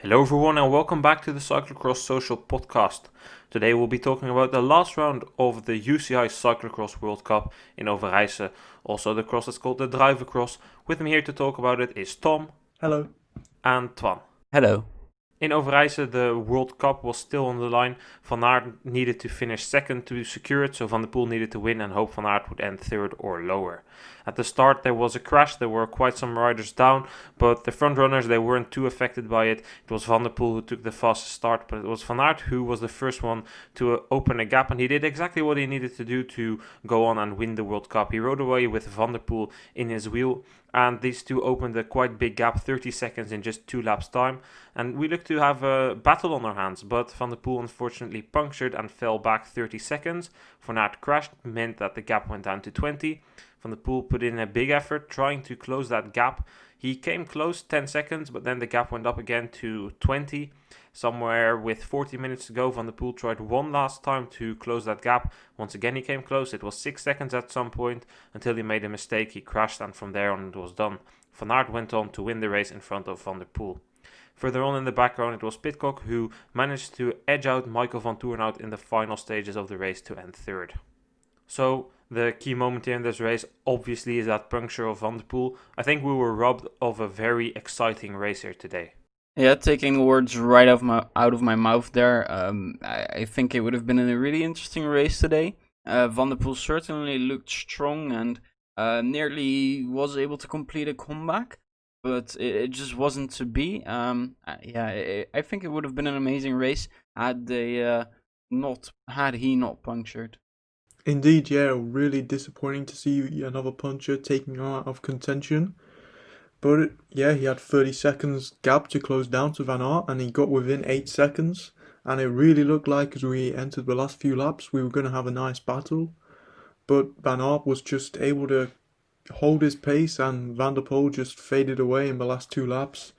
Hello everyone and welcome back to the Cyclocross Social podcast. Today we'll be talking about the last round of the UCI Cyclocross World Cup in Overijse. Also the cross is called the Driver Cross. With me here to talk about it is Tom. Hello. And Twan. Hello. In Overijse, the World Cup was still on the line. Van Aert needed to finish second to secure it, so Van der Poel needed to win and hope Van Aert would end third or lower. At the start, there was a crash. There were quite some riders down, but the front runners, they weren't too affected by it. It was Van der Poel who took the fastest start, but it was Van Aert who was the first one to open a gap, and he did exactly what he needed to do to go on and win the World Cup. He rode away with Van der Poel in his wheel, and these two opened a quite big gap, 30 seconds in just 2 laps time. And we looked to have a battle on our hands, but Van der Poel unfortunately punctured and fell back 30 seconds. Van Aert crashed, meant that the gap went down to 20. Van der Poel put in a big effort trying to close that gap. He came close, 10 seconds, but then the gap went up again to 20. Somewhere with 40 minutes to go, Van der Poel tried one last time to close that gap. Once again he came close. It was 6 seconds at some point until he made a mistake. He crashed, and from there on it was done. Van Aert went on to win the race in front of Van der Poel. Further on in the background, it was Pidcock who managed to edge out Michael van Toornhout in the final stages of the race to end third. So the key moment here in this race obviously is that puncture of Van der Poel. I think we were robbed of a very exciting race here today. Yeah, taking the words right out of my mouth there. I think it would have been a really interesting race today. Van der Poel certainly looked strong and nearly was able to complete a comeback, but it just wasn't to be. I think it would have been an amazing race had he not punctured. Indeed, yeah, really disappointing to see another puncher taking him out of contention. But he had 30 seconds gap to close down to Van Aert, and he got within 8 seconds. And it really looked like as we entered the last few laps, we were going to have a nice battle. But Van Aert was just able to hold his pace, and Van der Poel just faded away in the last 2 laps.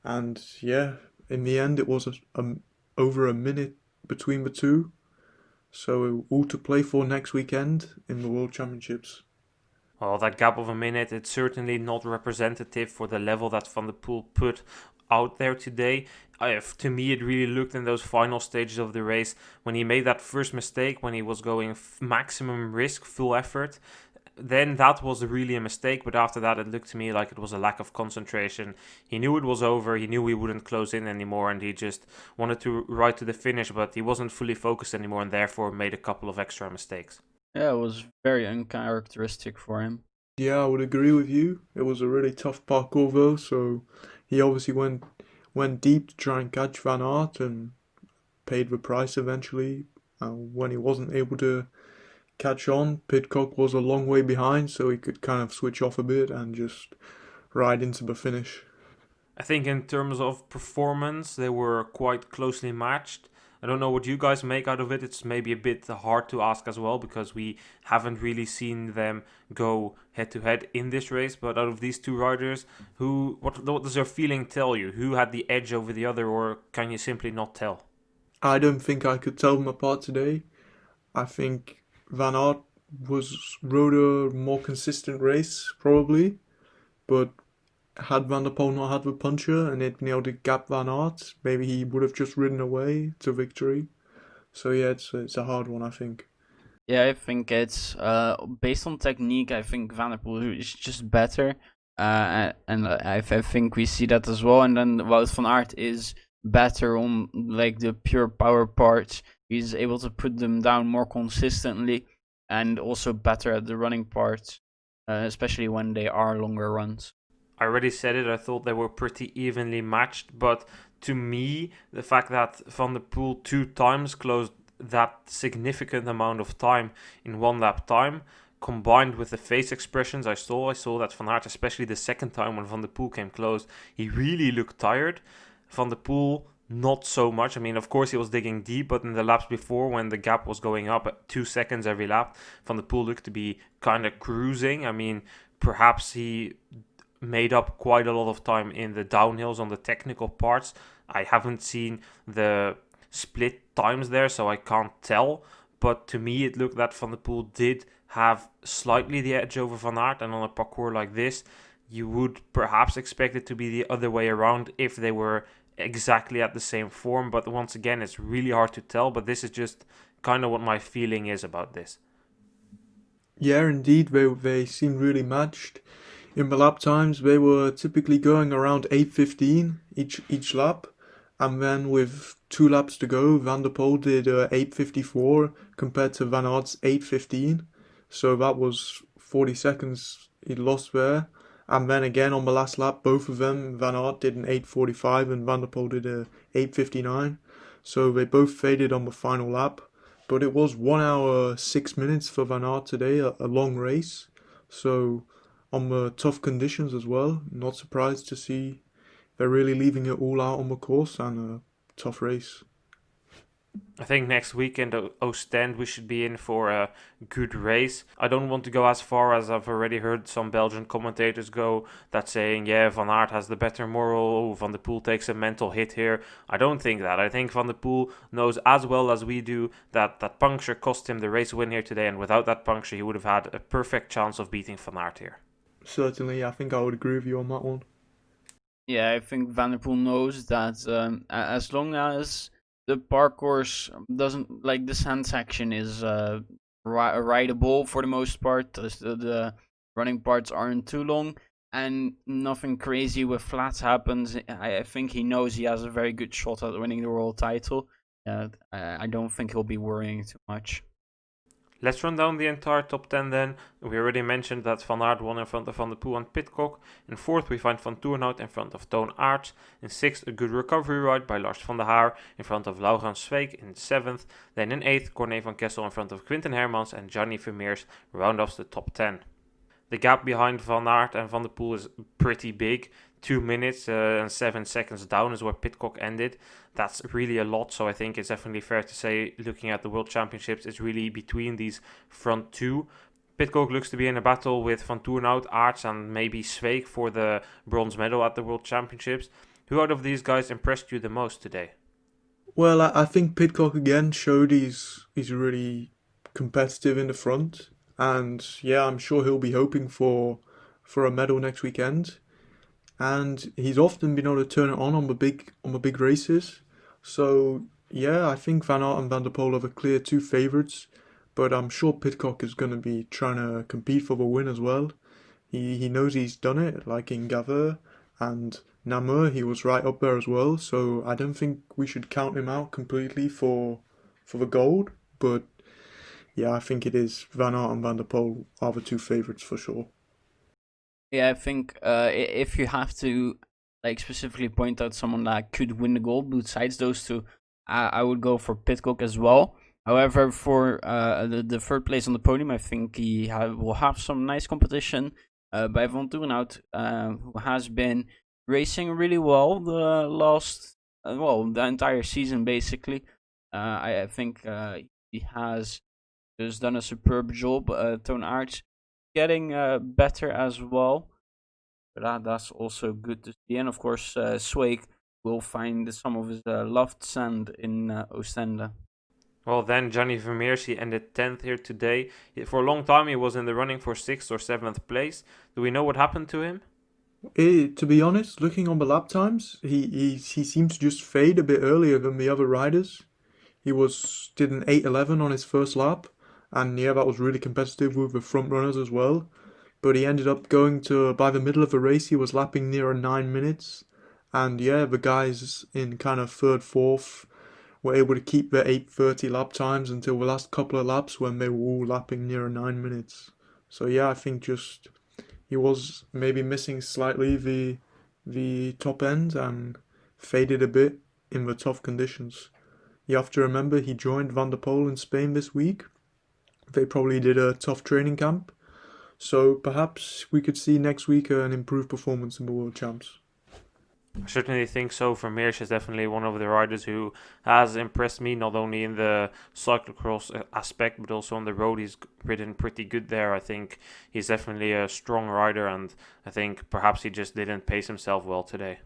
And yeah, in the end, it was over a minute between the two. So all to play for next weekend in the World Championships. Well, that gap of a minute, it's certainly not representative for the level that Van der Poel put out there today. To me, it really looked in those final stages of the race when he made that first mistake, when he was going maximum risk, full effort. Then that was really a mistake, but after that it looked to me like it was a lack of concentration. He knew it was over, he knew he wouldn't close in anymore, and he just wanted to ride to the finish, but he wasn't fully focused anymore and therefore made a couple of extra mistakes. Yeah, it was very uncharacteristic for him. Yeah, I would agree with you. It was a really tough parcours though, so he obviously went deep to try and catch Van Aert and paid the price eventually. When he wasn't able to catch on, Pidcock was a long way behind, so he could kind of switch off a bit and just ride into the finish. I think in terms of performance, they were quite closely matched. I don't know what you guys make out of it. It's maybe a bit hard to ask as well because we haven't really seen them go head to head in this race. But out of these two riders, what does your feeling tell you? Who had the edge over the other, or can you simply not tell? I don't think I could tell them apart today. I think Van Aert rode a more consistent race, probably. But had Van der Poel not had the puncher and they'd been able to gap Van Aert, maybe he would have just ridden away to victory. So yeah, it's a hard one, I think. Yeah, I think it's based on technique. I think Van der Poel is just better, and I think we see that as well. And then Wout van Aert is better on like the pure power parts. He's able to put them down more consistently, and also better at the running parts, especially when they are longer runs. I already said it, I thought they were pretty evenly matched, but to me, the fact that Van der Poel 2 times closed that significant amount of time in 1 lap time, combined with the face expressions I saw that Van Aert, especially the second time when Van der Poel came close, he really looked tired. Van der Poel, not so much. I mean, of course he was digging deep, but in the laps before, when the gap was going up at 2 seconds every lap, Van der Poel looked to be kind of cruising. I mean, perhaps he made up quite a lot of time in the downhills on the technical parts. I haven't seen the split times there, so I can't tell. But to me, it looked that Van der Poel did have slightly the edge over Van Aert, and on a parcours like this, you would perhaps expect it to be the other way around if they were exactly at the same form, but once again, it's really hard to tell, but this is just kind of what my feeling is about this. Yeah, indeed, they seemed really matched. In the lap times, they were typically going around 8:15 each lap, and then with 2 laps to go, Van der Poel did 8:54 compared to Van Aert's 8:15, so that was 40 seconds he lost there. And then again on the last lap, both of them, Van Aert did an 8:45 and Van der Poel did a 8:59, so they both faded on the final lap. But it was 1 hour 6 minutes for Van Aert today, a long race. So on the tough conditions as well, not surprised to see they're really leaving it all out on the course and a tough race. I think next weekend at Oostend we should be in for a good race. I don't want to go as far as I've already heard some Belgian commentators go that saying, yeah, Van Aert has the better moral, Van der Poel takes a mental hit here. I don't think that. I think Van der Poel knows as well as we do that puncture cost him the race win here today, and without that puncture he would have had a perfect chance of beating Van Aert here. Certainly, I think I would agree with you on that one. Yeah, I think Van der Poel knows that as long as the parcours doesn't, like, the sand section is rideable for the most part, the running parts aren't too long, and nothing crazy with flats happens, I think he knows he has a very good shot at winning the world title. I don't think he'll be worrying too much. Let's run down the entire top 10 then. We already mentioned that Van Aert won in front of Van der Poel and Pidcock. In fourth we find Van Toornhout in front of Toon Aerts. In sixth a good recovery ride by Lars van der Haar in front of Laurens Sveik in seventh. Then in eighth Corné van Kessel in front of Quinten Hermans and Gianni Vermeers round off the top 10. The gap behind Van Aert and Van der Poel is pretty big. 2 minutes and 7 seconds down is where Pidcock ended. That's really a lot, so I think it's definitely fair to say, looking at the World Championships, it's really between these front two. Pidcock looks to be in a battle with Van Toornhout, Aerts and maybe Sveik for the bronze medal at the World Championships. Who out of these guys impressed you the most today? Well, I think Pidcock again showed he's really competitive in the front, and yeah, I'm sure he'll be hoping for a medal next weekend. And he's often been able to turn it on the big races. So yeah, I think Van Aert and Van der Poel are the clear two favourites, but I'm sure Pidcock is going to be trying to compete for the win as well. He knows he's done it, like in Gaveur and Namur, he was right up there as well. So I don't think we should count him out completely for the gold. But yeah, I think it is Van Aert and Van der Poel are the two favourites for sure. Yeah, I think if you have to, like, specifically point out someone that could win the gold besides those two, I would go for Pidcock as well. However, for the third place on the podium, I think he will have some nice competition by Van Toornhout, who has been racing really well the entire season basically. I think he has just done a superb job. Toon Aerts getting better as well, but that's also good to see. And of course, Sveik will find some of his loved sand in Oostende. Well, then Gianni Vermeers, he ended 10th here today. For a long time he was in the running for 6th or 7th place. Do we know what happened to him? To be honest, looking on the lap times, he seemed to just fade a bit earlier than the other riders. He did an 8:11 on his first lap, and yeah, that was really competitive with the front runners as well. But he ended up going by the middle of the race, he was lapping near 9 minutes. And yeah, the guys in kind of third, fourth were able to keep their 8:30 lap times until the last couple of laps when they were all lapping near 9 minutes. So yeah, I think just he was maybe missing slightly the top end and faded a bit in the tough conditions. You have to remember he joined Van der Poel in Spain this week. They probably did a tough training camp. So perhaps we could see next week an improved performance in the World Champs. I certainly think so. Vermeers is definitely one of the riders who has impressed me, not only in the cyclocross aspect, but also on the road. He's ridden pretty good there. I think he's definitely a strong rider, and I think perhaps he just didn't pace himself well today.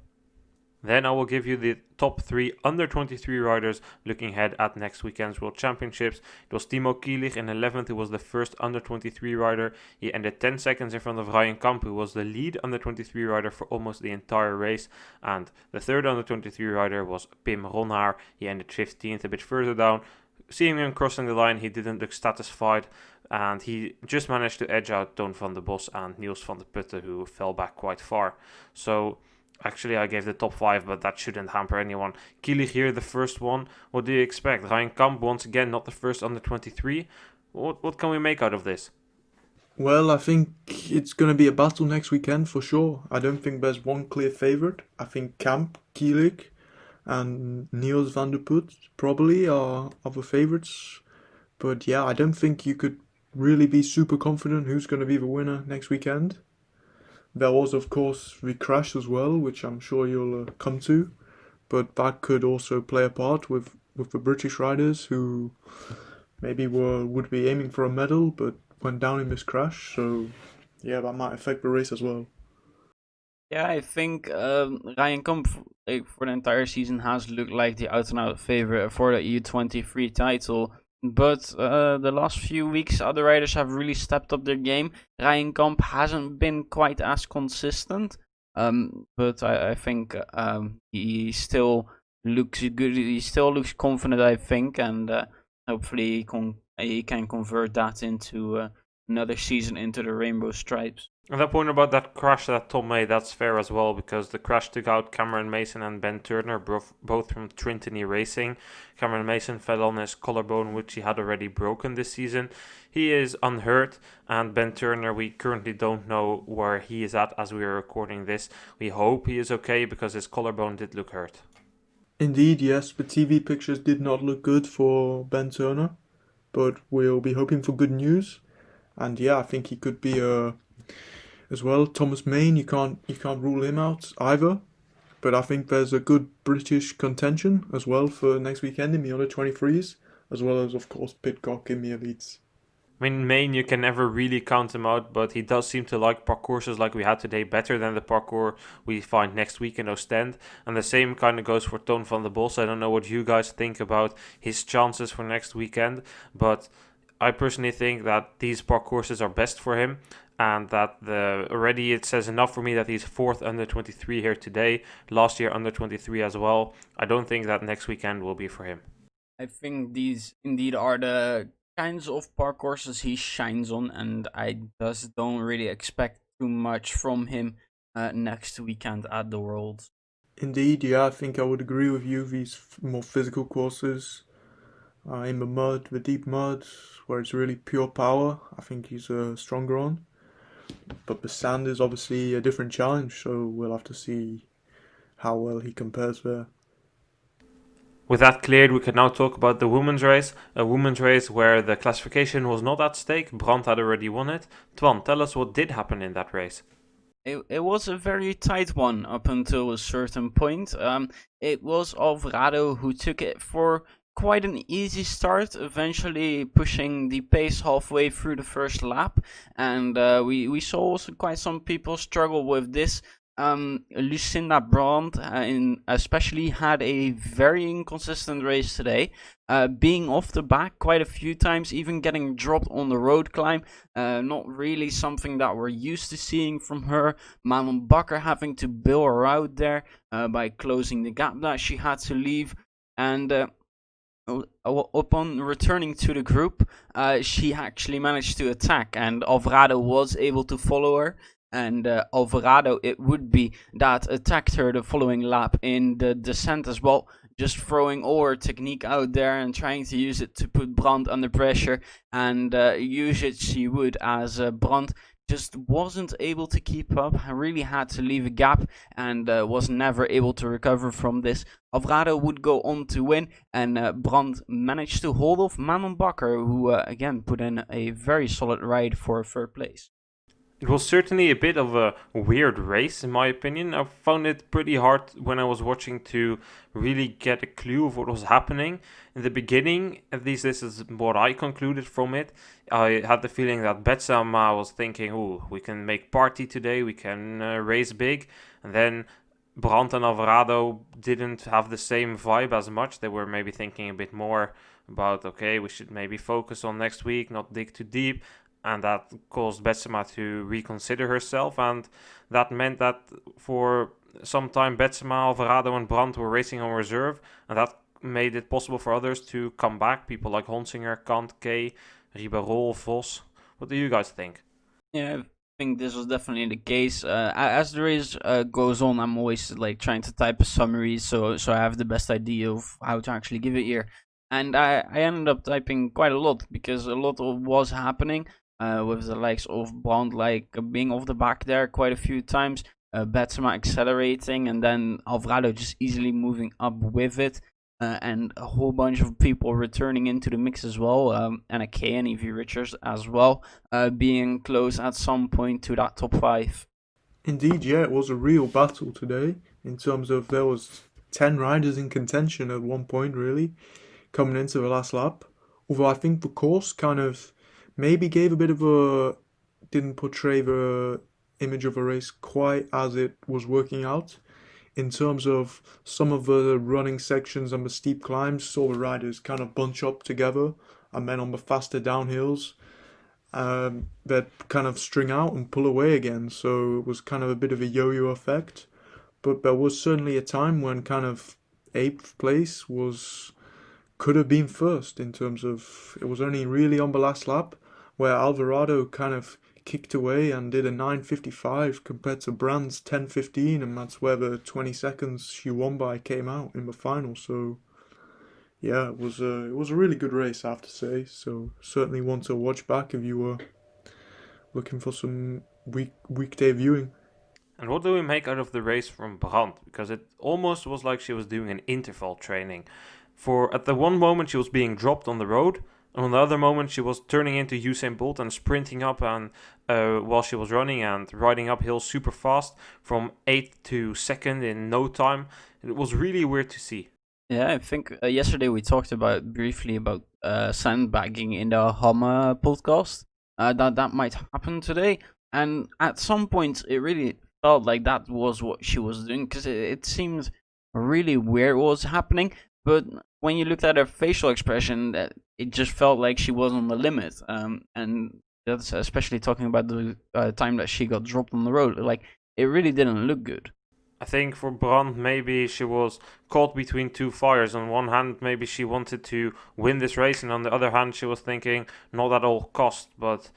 Then I will give you the top 3 under 23 riders looking ahead at next weekend's World Championships. It was Timo Kielich in 11th, who was the first under 23 rider. He ended 10 seconds in front of Ryan Kamp, who was the lead under 23 rider for almost the entire race. And the third under 23 rider was Pim Ronhaar. He ended 15th, a bit further down. Seeing him crossing the line, he didn't look satisfied, and he just managed to edge out Toon van der Bos and Niels van der Putten, who fell back quite far. So actually, I gave the top 5, but that shouldn't hamper anyone. Kielich here, the first one. What do you expect? Ryan Kamp, once again, not the first under 23. What can we make out of this? Well, I think it's going to be a battle next weekend for sure. I don't think there's one clear favourite. I think Kamp, Kielich, and Niels van der Put probably are the favourites. But yeah, I don't think you could really be super confident who's going to be the winner next weekend. There was, of course, the crash as well, which I'm sure you'll come to. But that could also play a part with the British riders who maybe would be aiming for a medal but went down in this crash. So yeah, that might affect the race as well. Yeah, I think Ryan Kamp for the entire season has looked like the out-and-out favorite for the U23 title. But the last few weeks, other riders have really stepped up their game. Ryan Kamp hasn't been quite as consistent, but I think he still looks good. He still looks confident, I think, and hopefully he can convert that into another season into the Rainbow Stripes. And that point about that crash that Tom made, that's fair as well, because the crash took out Cameron Mason and Ben Turner, both from Trinity Racing. Cameron Mason fell on his collarbone, which he had already broken this season. He is unhurt, and Ben Turner, we currently don't know where he is at as we are recording this. We hope he is okay, because his collarbone did look hurt. Indeed, yes, the TV pictures did not look good for Ben Turner, but we'll be hoping for good news. And yeah, I think he could be as well. Thomas Main, you can't rule him out either. But I think there's a good British contention as well for next weekend in the under 23s, as well as, of course, Pidcock in the elites. I mean, Main, you can never really count him out, but he does seem to like parcourses like we had today better than the parcours we find next week in Oostend. And the same kind of goes for Toon van der Bos. I don't know what you guys think about his chances for next weekend, but I personally think that these parcourses are best for him, and that already it says enough for me that he's 4th under 23 here today, last year under 23 as well. I don't think that next weekend will be for him. I think these indeed are the kinds of parcourses he shines on, and I just don't really expect too much from him next weekend at the Worlds. Indeed, yeah, I think I would agree with you. These more physical courses, in the mud, the deep mud, where it's really pure power, I think he's stronger on. But the sand is obviously a different challenge, so we'll have to see how well he compares there. With that cleared, we can now talk about the women's race. A women's race where the classification was not at stake. Brandt had already won it. Twan, tell us what did happen in that race. It was a very tight one up until a certain point. It was Alvarado who took it for quite an easy start, eventually pushing the pace halfway through the first lap, and we saw also quite some people struggle with this. Lucinda Brandt especially had a very inconsistent race today, being off the back quite a few times, even getting dropped on the road climb. Not really something that we're used to seeing from her. Manon Bakker having to bail her out there by closing the gap that she had to leave, and upon returning to the group, she actually managed to attack, and Alvarado was able to follow her. And Alvarado, it would be, that attacked her the following lap in the descent as well, just throwing all her technique out there and trying to use it to put Brandt under pressure, and use it she would, as Brandt just wasn't able to keep up, really had to leave a gap, and was never able to recover from this. Alvarado would go on to win, and Brandt managed to hold off Manon Bakker, who again put in a very solid ride for third place. It was certainly a bit of a weird race, in my opinion. I found it pretty hard when I was watching to really get a clue of what was happening. In the beginning, at least this is what I concluded from it, I had the feeling that Betsema was thinking, oh, we can make party today, we can race big. And then Brandt and Alvarado didn't have the same vibe as much. They were maybe thinking a bit more about, okay, we should maybe focus on next week, not dig too deep. And that caused Betsema to reconsider herself. And that meant that for some time, Betsema, Alvarado and Brandt were racing on reserve. And that made it possible for others to come back. People like Honsinger, Kant, Kay, Ribeirol, Vos. What do you guys think? Yeah, I think this was definitely the case. As the race goes on, I'm always like trying to type a summary, so I have the best idea of how to actually give it here. And I ended up typing quite a lot because a lot was happening. With the likes of Bond being off the back there quite a few times, Betsema accelerating, and then Alvarado just easily moving up with it, and a whole bunch of people returning into the mix as well, and a K and Evie Richards as well, being close at some point to that top 5. Indeed, yeah, it was a real battle today in terms of there was 10 riders in contention at one point, really, coming into the last lap. Although I think the course kind of maybe gave a bit of didn't portray the image of a race quite as it was working out. In terms of some of the running sections and the steep climbs, saw the riders kind of bunch up together, and then on the faster downhills, they'd kind of string out and pull away again. So it was kind of a bit of a yo-yo effect. But there was certainly a time when kind of 8th place could have been first in terms of, it was only really on the last lap where Alvarado kind of kicked away and did a 9:55 compared to Brandt's 10:15, and that's where the 20 seconds she won by came out in the final. So yeah, it was a really good race, I have to say. So certainly one to watch back if you were looking for some weekday viewing. And what do we make out of the race from Brandt? Because it almost was like she was doing an interval training. At the one moment she was being dropped on the road, and on the other moment she was turning into Usain Bolt and sprinting up and while she was running and riding up hills super fast from 8th to 2nd in no time. It was really weird to see. Yeah, I think yesterday we talked briefly about sandbagging in the Hammer podcast. That might happen today, and at some point it really felt like that was what she was doing, because it seemed really weird what was happening. But when you looked at her facial expression, it just felt like she was on the limit. And that's especially talking about the time that she got dropped on the road. Like, it really didn't look good. I think for Brandt, maybe she was caught between two fires. On one hand, maybe she wanted to win this race, and on the other hand, she was thinking not at all cost. But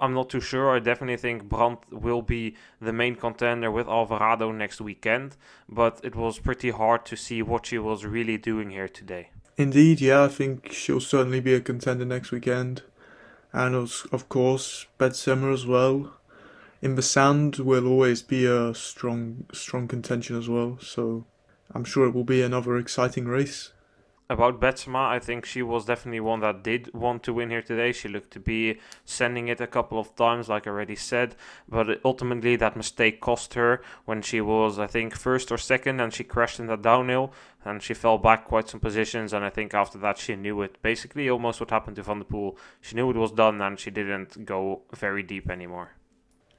I'm not too sure. I definitely think Brandt will be the main contender with Alvarado next weekend, but it was pretty hard to see what she was really doing here today. Indeed, yeah, I think she'll certainly be a contender next weekend. And of course, Betsema as well. In the sand will always be a strong contention as well, so I'm sure it will be another exciting race. About Betsema, I think she was definitely one that did want to win here today. She looked to be sending it a couple of times, like I already said, but ultimately that mistake cost her when she was, I think, 1st or 2nd, and she crashed in the downhill, and she fell back quite some positions, and I think after that she knew it. Basically, almost what happened to Van der Poel. She knew it was done, and she didn't go very deep anymore.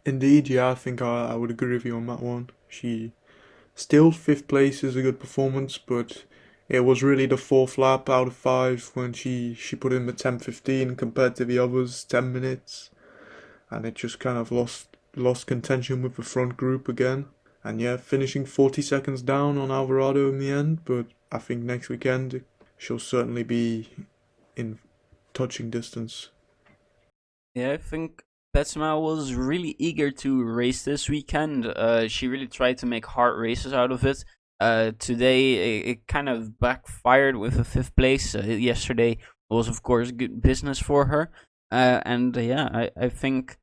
Indeed, yeah, I think I would agree with you on that one. She still 5th place is a good performance, but it was really the 4th lap out of 5 when she put in the 10:15 compared to the others 10 minutes, and it just kind of lost contention with the front group again. And yeah, finishing 40 seconds down on Alvarado in the end, but I think next weekend she'll certainly be in touching distance. Yeah, I think Betsema was really eager to race this weekend. She really tried to make hard races out of it. Today it kind of backfired with a 5th place. Yesterday was of course good business for her, and I think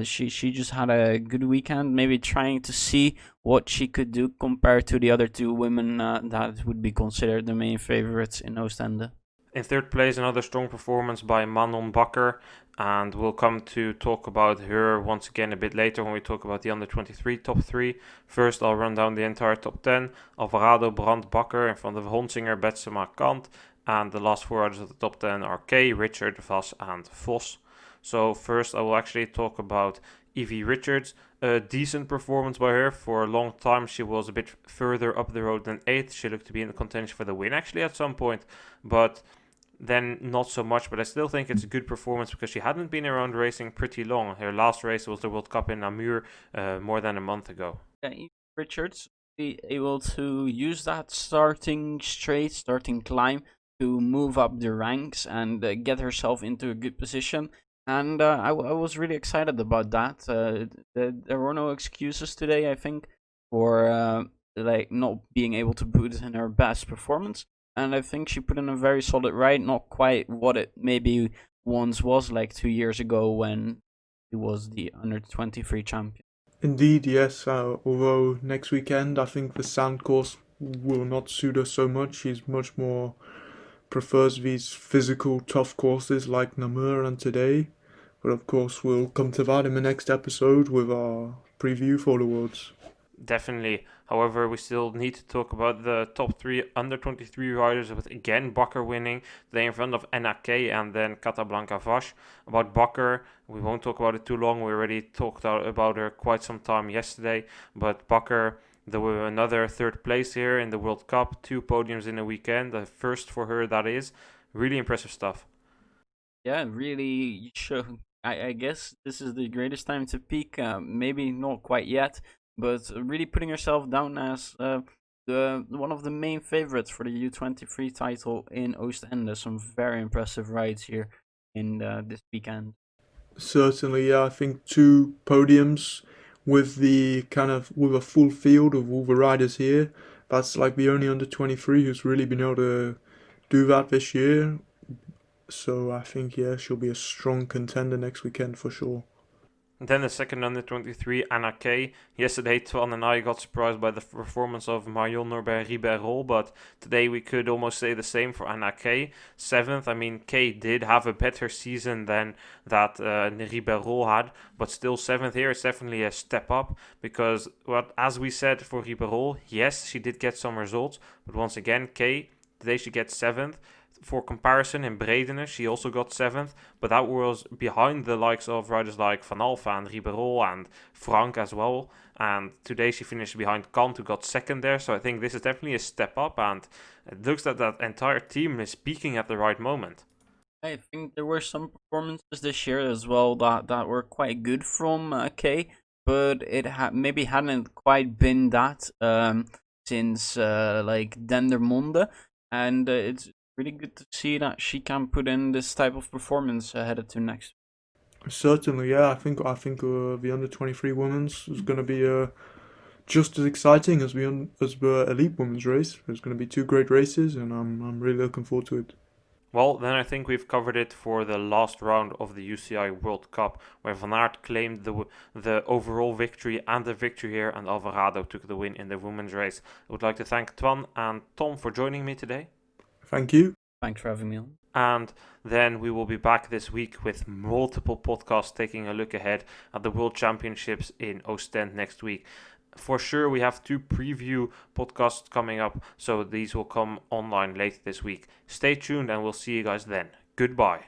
she just had a good weekend. Maybe trying to see what she could do compared to the other two women that would be considered the main favorites in Oostend. In 3rd place, another strong performance by Manon Bakker, and we'll come to talk about her once again a bit later when we talk about the under-23 top 3. First, I'll run down the entire top 10. Alvarado, Brandt, Bakker, in front of Honsinger, Betsema, Kant, and the last 4 others of the top 10 are Kay, Richard, Vos, and Vos. So first, I will actually talk about Evie Richards, a decent performance by her. For a long time she was a bit further up the road than 8th. She looked to be in the contention for the win actually at some point, but then not so much. But I still think it's a good performance because she hadn't been around racing pretty long. Her last race was the World Cup in Namur more than a month ago. Yeah, Evie Richards be able to use that starting climb to move up the ranks and get herself into a good position. And I was really excited about that. There were no excuses today, I think, for like not being able to put in her best performance. And I think she put in a very solid ride, not quite what it maybe once was, like 2 years ago when she was the under-23 champion. Indeed, yes. Although next weekend I think the sand course will not suit her so much. She's much more prefers these physical, tough courses like Namur and today. But of course, we'll come to that in the next episode with our preview for the Worlds. Definitely. However, we still need to talk about the top 3 under-23 riders, with again Bakker winning today in front of NRK and then Casablanca Vash. About Bakker, we won't talk about it too long. We already talked about her quite some time yesterday. But Bakker, there were another 3rd place here in the World Cup, 2 podiums in a weekend, the first for her that is. Really impressive stuff. Yeah, really. I guess this is the greatest time to peak. Maybe not quite yet, but really putting herself down as one of the main favorites for the U23 title in Oostend. There's some very impressive rides here in this weekend. Certainly, yeah. I think 2 podiums with a full field of all the riders here. That's like the only under-23 who's really been able to do that this year. So I think, yeah, she'll be a strong contender next weekend for sure. Then the second under-23, Anna Kay. Yesterday, Twan and I got surprised by the performance of Marion Norbert-Ribeiro, but today we could almost say the same for Anna Kay. 7th, I mean, Kay did have a better season than that Ribeiro had, but still 7th here is definitely a step up, because as we said for Ribeiro, yes, she did get some results, but once again, Kay, today she gets 7th. For comparison, in Bredene, she also got 7th, but that was behind the likes of riders like Van Alpha and Ribeiro and Frank as well. And today she finished behind Couldnt, who got 2nd there. So I think this is definitely a step up, and it looks that entire team is peaking at the right moment. I think there were some performances this year as well that were quite good from Kay, but it maybe hadn't quite been that since like Dendermonde, and it's really good to see that she can put in this type of performance headed to next. Certainly, yeah. I think the under-23 women's is going to be just as exciting as the elite women's race. There's going to be 2 great races, and I'm really looking forward to it. Well, then I think we've covered it for the last round of the UCI World Cup, where Van Aert claimed the overall victory and the victory here, and Alvarado took the win in the women's race. I would like to thank Twan and Tom for joining me today. Thank you. Thanks for having me on. And then we will be back this week with multiple podcasts taking a look ahead at the World Championships in Oostend next week. For sure, we have 2 preview podcasts coming up, so these will come online later this week. Stay tuned and we'll see you guys then. Goodbye.